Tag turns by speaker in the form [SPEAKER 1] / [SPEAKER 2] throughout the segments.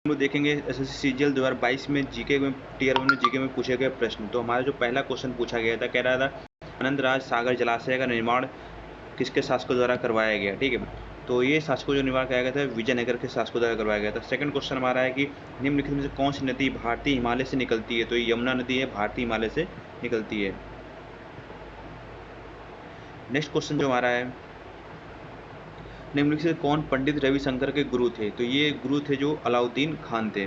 [SPEAKER 1] हम लोग देखेंगे एसएससी सीजीएल 2022 में जीके में टीयर 1 में जीके में पूछे गए प्रश्न। तो हमारा जो पहला क्वेश्चन पूछा गया था, कह रहा था आनंदराज सागर जलाशय का निर्माण किसके शासकों द्वारा करवाया गया। ठीक है, तो ये शासकों जो निर्माण कराया गया था विजयनगर के शासकों द्वारा करवाया गया था। सेकंड क्वेश्चन हमारा है कि निम्नलिखित में से कौन सी नदी भारतीय हिमालय से निकलती है। तो ये यमुना नदी है, भारतीय हिमालय से निकलती है। नेक्स्ट क्वेश्चन जो हमारा है, निम्नलिखित से कौन पंडित रविशंकर के गुरु थे। तो ये गुरु थे जो अलाउद्दीन खान थे।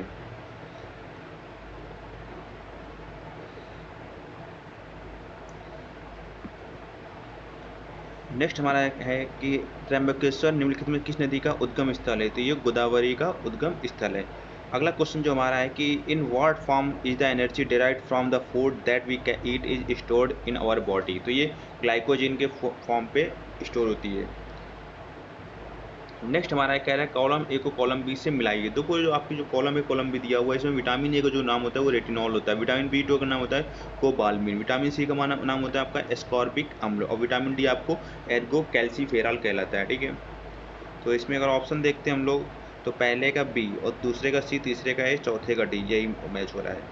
[SPEAKER 1] नेक्स्ट हमारा है कि त्र्यंबकेश्वर निम्नलिखित में किस नदी का उद्गम स्थल है। तो ये गोदावरी का उद्गम स्थल है। अगला क्वेश्चन जो हमारा है कि in what form is the energy derived from the food that we can eat is stored in our body. तो ये ग्लाइकोजन के फॉर्म पे स्टोर होती है। नेक्स्ट हमारा कह रहा है कॉलम ए को कॉलम बी से मिलाइए। देखो जो आपकी जो कॉलम ए कॉलम बी दिया हुआ है, इसमें विटामिन ए का जो नाम होता है वो रेटिनॉल होता है, विटामिन बी2 का नाम होता है कोबालमिन, विटामिन सी का नाम होता है आपका एस्कॉर्बिक अम्ल, और विटामिन डी आपको एर्गो कैल्सीफेरॉल कहलाता है। ठीक है, तो इसमें अगर ऑप्शन देखते हैं हम लोग, तो पहले का बी और दूसरे का सी, तीसरे का ए, चौथे का डी, यही मैच हो रहा है।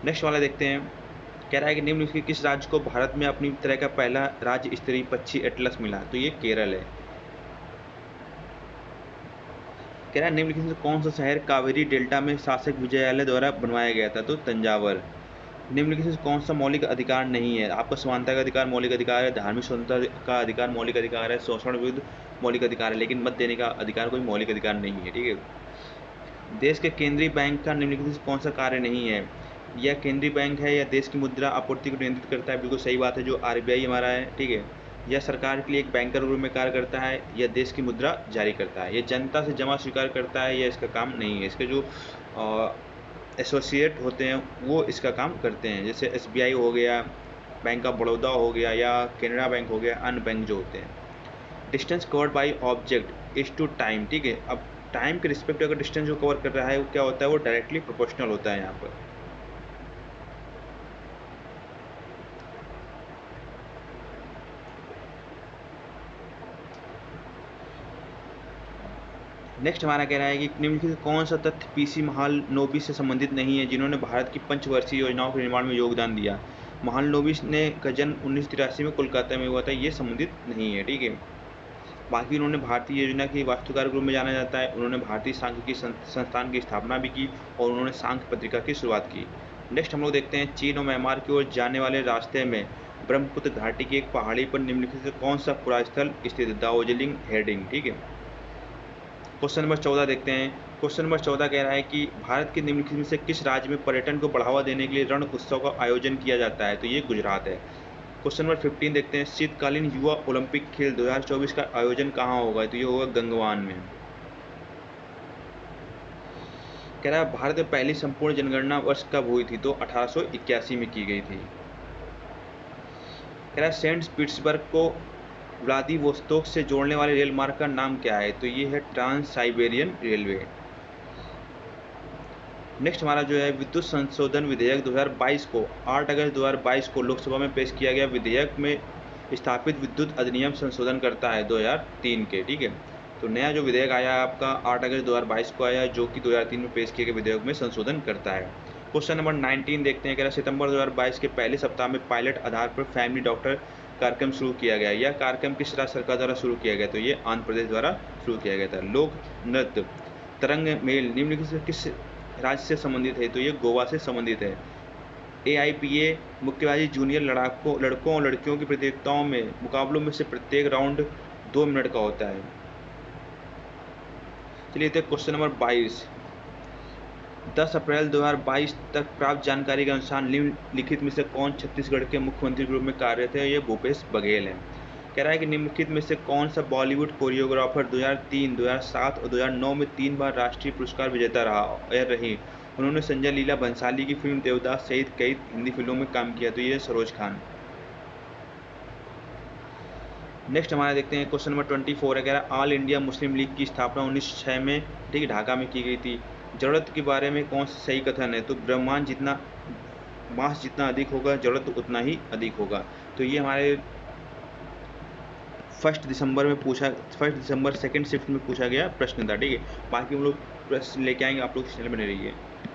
[SPEAKER 1] नेक्स्ट वाला देखते हैं, कह रहा है कि निम्नलिखित किस राज्य को भारत में अपनी तरह का पहला राज्य स्तरीय पक्षी एटलस मिला। तो ये केरल है। कह रहा है निम्नलिखित में कौन सा शहर कावेरी डेल्टा में शासक विजयालय द्वारा बनवाया गया था। तो तंजावर। निम्नलिखित में कौन सा मौलिक अधिकार नहीं है। आपका समानता का अधिकार मौलिक अधिकार है, धार्मिक स्वतंत्रता का अधिकार मौलिक अधिकार है, शोषण विरुद्ध मौलिक अधिकार है, लेकिन मत देने का अधिकार कोई मौलिक अधिकार नहीं है। ठीक है, देश के केंद्रीय बैंक का निम्नलिखित में कौन सा कार्य नहीं है। यह केंद्रीय बैंक है या देश की मुद्रा आपूर्ति को नियंत्रित करता है। बिल्कुल सही बात है, जो आरबीआई हमारा है। ठीक है, यह सरकार के लिए एक बैंकर रूप में कार्य करता है, यह देश की मुद्रा जारी करता है, यह जनता से जमा स्वीकार करता है, यह इसका काम नहीं है। इसके जो एसोसिएट होते हैं वो इसका काम करते हैं, जैसे एसबीआई हो गया, बैंक ऑफ बड़ौदा हो गया, या कैनरा बैंक हो गया, अन्य बैंक जो होते हैं। Distance covered by object is to time. ठीक है, अब टाइम के रिस्पेक्ट अगर डिस्टेंस जो कवर कर रहा है वो क्या होता है, वो डायरेक्टली प्रोपोर्शनल होता है यहाँ पर। नेक्स्ट हमारा कह रहा है कि निम्नलिखित कौन सा तथ्य पीसी महालनोबिस से संबंधित नहीं है जिन्होंने भारत की पंचवर्षीय योजनाओं के निर्माण में योगदान दिया। महालनोबिस ने का जन्म 1983 में कोलकाता में हुआ था, ये संबंधित नहीं है। ठीक है, बाकी उन्होंने भारतीय योजना के वास्तुकार के रूप में जाना जाता है, उन्होंने भारतीय सांख्यिकी संस्थान की स्थापना भी की और उन्होंने सांख्य पत्रिका की शुरुआत की। नेक्स्ट हम लोग देखते हैं चीन और म्यांमार की ओर जाने वाले रास्ते में ब्रह्मपुत्र घाटी की एक पहाड़ी पर निम्नलिखित से कौन सा पुरास्थल स्थित है। दार्जिलिंग हेडिंग। ठीक है, क्वेश्चन नंबर 14 देखते हैं। क्वेश्चन नंबर 14 कह रहा है कि भारत के निम्नलिखित में से किस राज्य में पर्यटन को बढ़ावा देने के लिए रण उत्सव का आयोजन किया जाता है। तो ये गुजरात है। क्वेश्चन नंबर 15 देखते हैं, शीतकालीन युवा ओलंपिक खेल 2024 का आयोजन कहाँ होगा। तो ये होगा गंगवान में। कह रहा है भारत में पहली संपूर्ण जनगणना वर्ष कब हुई थी। तो 1881 में की गई थी। कह रहा है सेंट पीटर्सबर्ग को व्लादिवोस्तोक से जोड़ने वाले रेल मार्ग का नाम क्या है। तो ये है ट्रांस साइबेरियन रेलवे। नेक्स्ट हमारा जो है विद्युत संशोधन विधेयक 2022 को 8 अगस्त 2022 को लोकसभा में पेश किया गया विधेयक में स्थापित विद्युत अधिनियम संशोधन करता है 2003 के। ठीक है, तो नया जो विधेयक आया है आपका 8 अगस्त 2022 को आया, जो कि 2003 में पेश किए गए विधेयक में संशोधन करता है। क्वेश्चन नंबर 19 देखते हैं, कह रहा सितंबर 2022 के पहले सप्ताह में पायलट आधार पर फैमिली डॉक्टर कार्यक्रम शुरू किया गया। यह कार्यक्रम किस राज्य सरकार द्वारा शुरू किया गया। तो ये आंध्र प्रदेश द्वारा शुरू किया गया था। लोक नृत्य तरंग मेल निम्नलिखित से किस राज्य से संबंधित है। तो ये गोवा से संबंधित है। AIPA मुक्केबाजी जूनियर लड़कों और लड़कियों की प्रतियोगिताओं में मुकाबलों में से प्रत्येक राउंड 2 मिनट का होता है। चलिए क्वेश्चन नंबर 22। 10 अप्रैल 2022 तक प्राप्त जानकारी के अनुसार निम्नलिखित में से कौन छत्तीसगढ़ के मुख्यमंत्री के रूप में कार्यरत है। ये भूपेश बघेल है। कह रहा है कि निम्नलिखित में से कौन सा बॉलीवुड कोरियोग्राफर 2003, 2007 और 2009 में 3 बार राष्ट्रीय पुरस्कार विजेता रही। उन्होंने संजय लीला भंसाली की फिल्म देवदास सहित कई हिंदी फिल्मों में काम किया। तो ये सरोज खान। नेक्स्ट हमारा देखते हैं क्वेश्चन नंबर 24 है। कह रहा है ऑल इंडिया मुस्लिम लीग की स्थापना 1906 में ठीक ढाका में की गई थी। जरूरत के बारे में कौन सा सही कथन है। तो ब्रह्मांड जितना मास जितना अधिक होगा जरूरत उतना ही अधिक होगा। तो ये हमारे 1 दिसंबर सेकंड शिफ्ट में पूछा गया प्रश्न था। ठीक है, बाकी हम लोग प्रश्न लेके आएंगे, आप लोग चैनल बने रहिए।